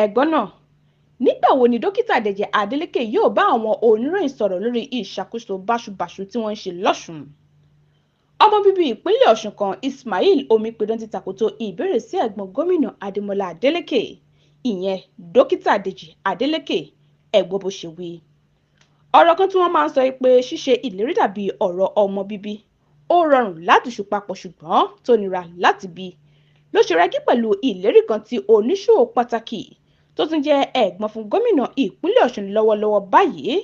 Ẹ̀gbọ́n náà, nígbà wo ni Dokita Deji Adeleke yóò bá àwọn oníròyìn sọ̀rọ̀ lórí ìṣàkóso baṣubaṣu tí wọ́n ń ṣe lọ́ṣùn? Ọmọ bíbí ìpínlẹ̀ Ọ̀ṣun kan Ismail Omipidan ti tàkòtò ìbéèrè sí ẹ̀gbọ́n gómìnà Adémọ́lá Adeleke, ìyẹn Dokita Deji Adeleke. Ẹ gbọ́ bó ṣe wí. Ọ̀rọ̀ kan tí wọ́n máa ń sọ pé ṣíṣe ìlérí dàbí ọ̀rọ̀ ọmọ bíbí. Ó rọrùn láti ṣù papọ̀ ṣùgbọ́n tó nira láti bí. Ló ṣe rẹ́gí pẹ̀lú ìlérí kan tí oníṣòwò pàtàkì tó tún jẹ́ ẹ̀gbọ́n fún gómìnà ìpínlẹ̀ Ọ̀ṣun lọ́wọ́lọ́wọ́ báyìí,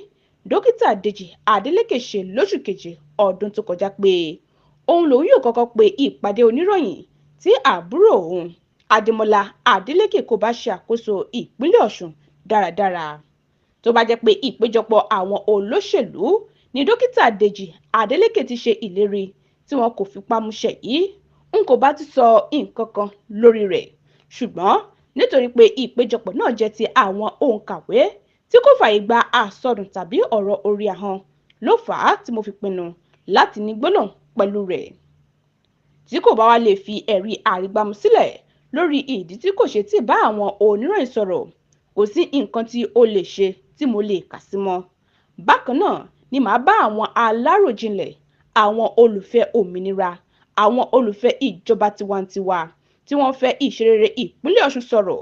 Dokita Deji Adeleke ṣe lóṣù keje ọdún tó kọjá pé òun lòun yóò kọ́kọ́ pe ìpàdé oníròyìn tí àbúrò òun Adémọ́lá Adeleke kò bá ṣe àkóso ìpínlẹ̀ Ọ̀ṣun dáradára. Tó bá jẹ́ pé ìpéjọpọ̀ àwọn olóṣèlú ni Dokita Deji Adeleke ti ṣe ìlérí tí wọn kò fipá múṣẹ yìí, n kò bá ti sọ nǹkan kan lórí rẹ̀. Ṣùgbọ́n nítorí pé ìpéjọpọ̀ náà jẹ́ ti àwọn òǹkàwé tí kò fààyè gba àsọdùn tàbí ọ̀rọ̀ orí ahọ́n ló fà á tí mo fi pinnu láti ní gbólóhùn pẹ̀lú rẹ̀. Tí kò bá wá lè fi ẹ̀rí àrígbámú sílẹ̀ lórí ìdí tí kò ṣe tí bá àwọn oníròyìn sọ̀rọ̀, kò sí nǹkan tí ó lè ṣe tí mo lè kà sí mọ́. Bákan náà ni màá bá àwọn aláròjinlẹ̀, àwọn olùfẹ́ òmìnira, àwọn olùfẹ́ ìjọba tiwantiwa tí wọ́n fẹ́ ìṣerere ìpínlẹ̀ Ọ̀ṣun sọ̀rọ̀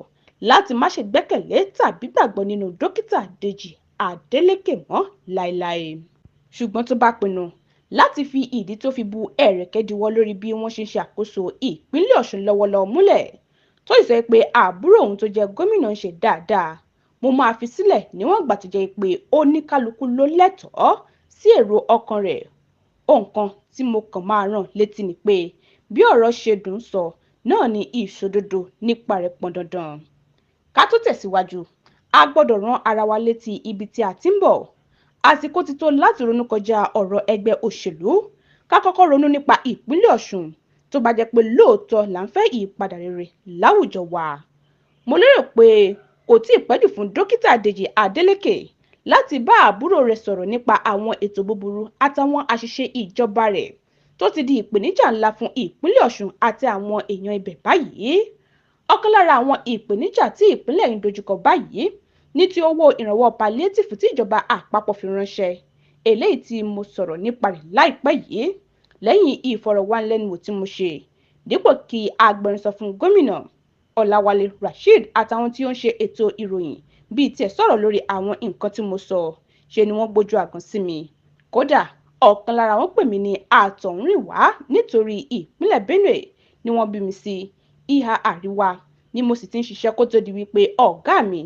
láti má ṣe gbẹ́kẹ̀lé tàbí gbàgbọ́ nínú Dokita Deji Adeleke mọ́ láéláé. Ṣùgbọ́n tó bá pinnu láti fi ìdí tó fi bu ẹ̀rẹ̀kẹ́ diwọ́ lórí bí wọ́n ṣe ń ṣàkóso ìpínlẹ̀ Ọ̀ṣun lọ́wọ́lọ́wọ́ múlẹ̀, tó sì sọ pé àbúrò òun tó jẹ́ gómìnà ń ṣe dáadáa, mo máa fi sílẹ̀ níwọ̀n ìgbà tó jẹ́ pé oníkálukú ló lẹ́tọ̀ọ́ sí èrò ọkàn rẹ̀. Nǹkan tí mo kàn máa rán létí ni pé bí ọ̀rọ̀ ṣe dùn sọ náà ni ìṣòdodo nípa rẹ̀ pọn dandan. Ká tó tẹ̀síwájú, a gbọ́dọ̀ rán ara wa létí ibi tí a ti ń bọ̀. Àsìkò ti tó láti ronú kọjá ọ̀rọ̀ ẹgbẹ́ òṣèlú. Ká kọ́kọ́ ronú nípa ìpínlẹ̀ Ọ̀ṣun tó bá jẹ́ pé lóòótọ́ là ń fẹ́ ìyípadà rere láwùjọ wa. Mo lérò pé kò tí ì pẹ́jù fún Dokita Deji Adeleke láti bá àbúrò rẹ̀ sọ̀rọ̀ nípa àwọn ètò búburú àtàwọn àṣìṣe ìjọba rẹ̀ tó ti di ìpèníjà ńlá fún ìpínlẹ̀ Ọ̀ṣun àti àwọn èèyàn ibẹ̀ báyìí. Ọ̀kan lára àwọn ìpèníjà tí ìpínlẹ̀ yìí dojúkọ báyìí ní ti owó ìrànwọ́ palliative tí ìjọba àpapọ̀ fi ránṣẹ́, eléyìí tí mo sọ̀rọ̀ nípa rẹ̀ láìpẹ́ yìí lẹ́yìn ìfọ̀rọ̀wánilẹ́nuwò tí mo ṣe. Dípò kí agbẹnusọ fún gómìnà Ọláwálé Rasheed àtàwọn tí ó ń ṣe ètò ìròyìn bíi tiẹ̀ sọ̀rọ̀ lórí àwọn nǹkan tí mo sọ, ṣe ni wọ́n gbójú àgàn sí mi. Kódà ọ̀kan lára wọn pè mí ní àtọ̀húnrìnwá nítorí ìpínlẹ̀ Benue ni wọ́n bí mi sí. Ìhà àríwá ni mo sì ti ń ṣiṣẹ́ kó tó di wípé ọ̀gá mi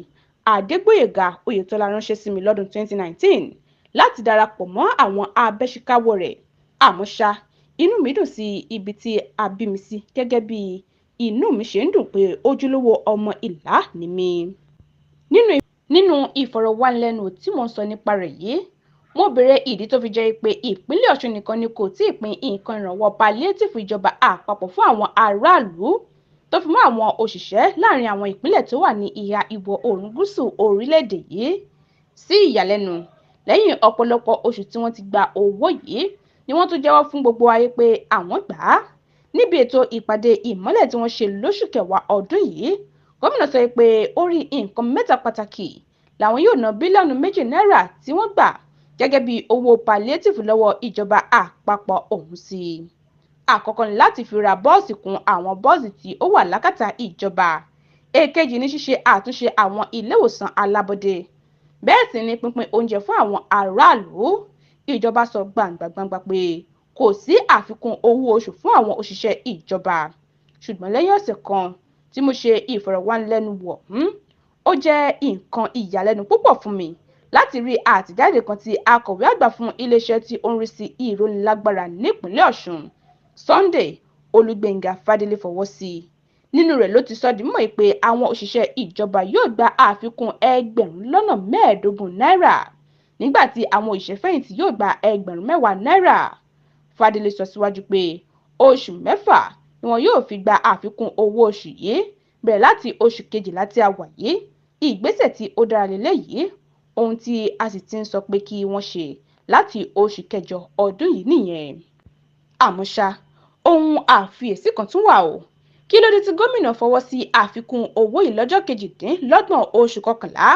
Adégbóyèga Oyètọ́lá ránṣẹ́ sí mi lọ́dún 2019 láti darapọ̀ mọ́ àwọn abẹ́ṣekáwọ́ rẹ̀. Àmọ́ ṣá, inú mi dùn sí ibi tí a bí mi sí gẹ́gẹ́ bí inú mi ṣe ń dùn pé ojúlówó ọmọ ìlá ni mí. Nínú ìfọ̀rọ̀wánilẹ́nuwò tí mo ń sọ nípa rẹ̀ yìí, mo béèrè ìdí tó fi jẹ́ pé ìpínlẹ̀ Ọ̀ṣun nìkan ni kò tí ì pín nǹkan ìrànwọ́ palliative ìjọba àpapọ̀ fún àwọn aráàlú tó fi mọ́ àwọn òṣìṣẹ́ láàrin àwọn ìpínlẹ̀ tó wà ní ìhà ìwọ̀ oòrùn gúúsù orílẹ̀-èdè yìí. Sí ìyàlẹ́nu, lẹ́yìn ọ̀pọ̀lọpọ̀ oṣù tí wọ́n ti gba owó yìí ni wọ́n tún jẹ́wọ́ fún gbogbo ayé pé àwọn gbà á. Níbi ètò ìpàdé ìmọ́lẹ̀ tí wọ́n ṣe lóṣù kẹwàá ọdún yìí, gómìnà sọ pé orí nǹkan mẹ́ta pàtàkì làwọn yóò ná bílíọ̀nù 2 náírà tí wọ́n gbà gẹ́gẹ́ bí owó palliative lọ́wọ́ ìjọba àpapọ̀ ọ̀hún sí. Àkọ́kọ́ ni láti fi ra bọ́ọ̀sì kún àwọn bọ́ọ̀sì tí ó wà lákàtà ìjọba. Èkejì ni ṣíṣe àtúnṣe àwọn ilé ìwòsàn alábọ́dé. Bẹ́ẹ̀ sì ni pínpín oúnjẹ fún àwọn aráàlú. Ìjọba sọ gbangba pé kò sí àfikún owó oṣù fún àwọn òṣìṣẹ́ ìjọba. Ṣùgbọ́n lẹ́yìn ọ̀sẹ̀ kan tí mo ṣe ìfọ̀rọ̀wánilẹ́nuwò, ó jẹ́ nǹkan ìyàlẹ́nu púpọ̀ fún mi láti rí àtẹ̀jáde kan tí akọ̀wé àgbà fún iléeṣẹ́ tí ó ń rí sí ìrónilágbára nípínlẹ̀ Ọ̀ṣun, Sunday Olúgbéngà Fádélé fọwọ́ sí. Nínú rẹ̀ ló ti sọ di mímọ̀ pé àwọn òṣìṣẹ́ ìjọba yóò gba àfikún 15,000 náírà nígbà tí àwọn òṣìṣẹ́fẹ̀yìntì yóò gba 10,000 náírà. Fádélé sọ síwájú pé oṣù 6 ni wọn yóò fi gba àfikún owó oṣù yìí bẹ̀rẹ̀ láti oṣù kejìlá tí a wà yìí. Ìgbésẹ̀ tí ó dára lélẹ́yìí, ohun tí a sì ti ń sọ pé kí wọ́n ṣe láti oṣù kẹjọ ọdún yìí nìyẹn. Àmọ́ ṣá, ohun àfiyèsí kan tún wà o. Kí ló dé tí gómìnà fọwọ́ sí àfikún owó yìí lọ́jọ́ 28 oṣù kọkànlá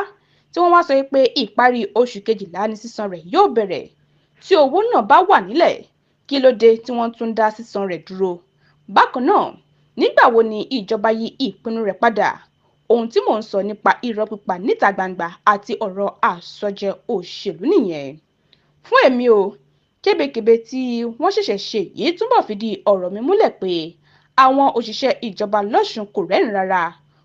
tí wọ́n wá sọ pé ìparí oṣù kejìlá ni sísan rẹ̀ yóò bẹ̀rẹ̀? Tí owó náà bá wà nílẹ̀, kí ló dé tí wọ́n tún dá sísan rẹ̀ dúró? Bákan náà, nígbà wo ni ìjọba yí ìpinnu rẹ̀ padà? Ohun tí mò ń sọ nípa irọ́ pípa níta gbangba àti ọ̀rọ̀ àsọjẹ òṣèlú nìyẹn. Fún èmi o, kébékébé tí wọ́n ṣẹ̀ṣẹ̀ ṣe yìí túbọ̀ fìdí ọ̀rọ̀ mi múlẹ̀ pé àwọn òṣìṣẹ́ ìjọba lọ́sùn kò rẹ́rìn rárá.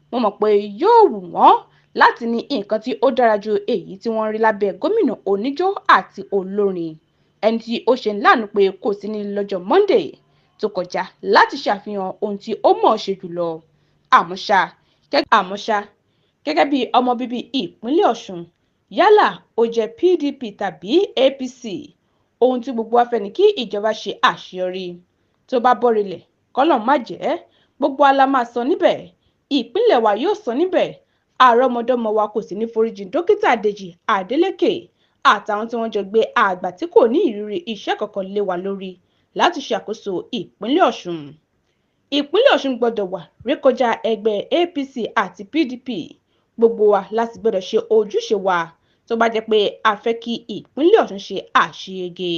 Mo mọ̀ pé yóò wù wọ́n láti ní nǹkan tí ó dára ju èyí tí wọ́n rí lábẹ́ gómìnà oníjó àti olórin, ẹni tí ó ṣe láàánú pé kò sí ní lọ́jọ́ Monday tó kọjá láti ṣàfihàn ohun tí ó mọ̀ ṣe jùlọ. Àmọ́ ṣá, gẹ́gẹ́ bí ọmọ bíbí ìpínlẹ̀ Ọ̀ṣun, yálà ó jẹ́ PDP tàbí APC, ohun tí gbogbo wa fẹ́ ni kí ìjọba ṣe àṣeyọrí. Tó bá bọ́relẹ̀, kọ́lọ́run má jẹ́, gbogbo wa la máa sọ níbẹ̀, ìpínlẹ̀ wa yóò sọ níbẹ̀, àrọ́mọdọ́mọ wa kò sì ní foríjì Dokita Deji Adeleke àtàwọn tí wọ́n jọ gbé àgbà tí kò ní ìrírí iṣẹ́ kankan lé wa lórí láti ṣàkóso ìpínlẹ̀ Ọ̀ṣun. Ìpínlẹ̀ Ọ̀ṣun gbọ́dọ̀ wà rékọjá ẹgbẹ́ APC àti PDP. Gbogbo wa láti gbọ́dọ̀ ṣe ojúṣe wa tó bá jẹ́ pé a fẹ́ kí ìpínlẹ̀ Ọ̀ṣun ṣe àṣeyege.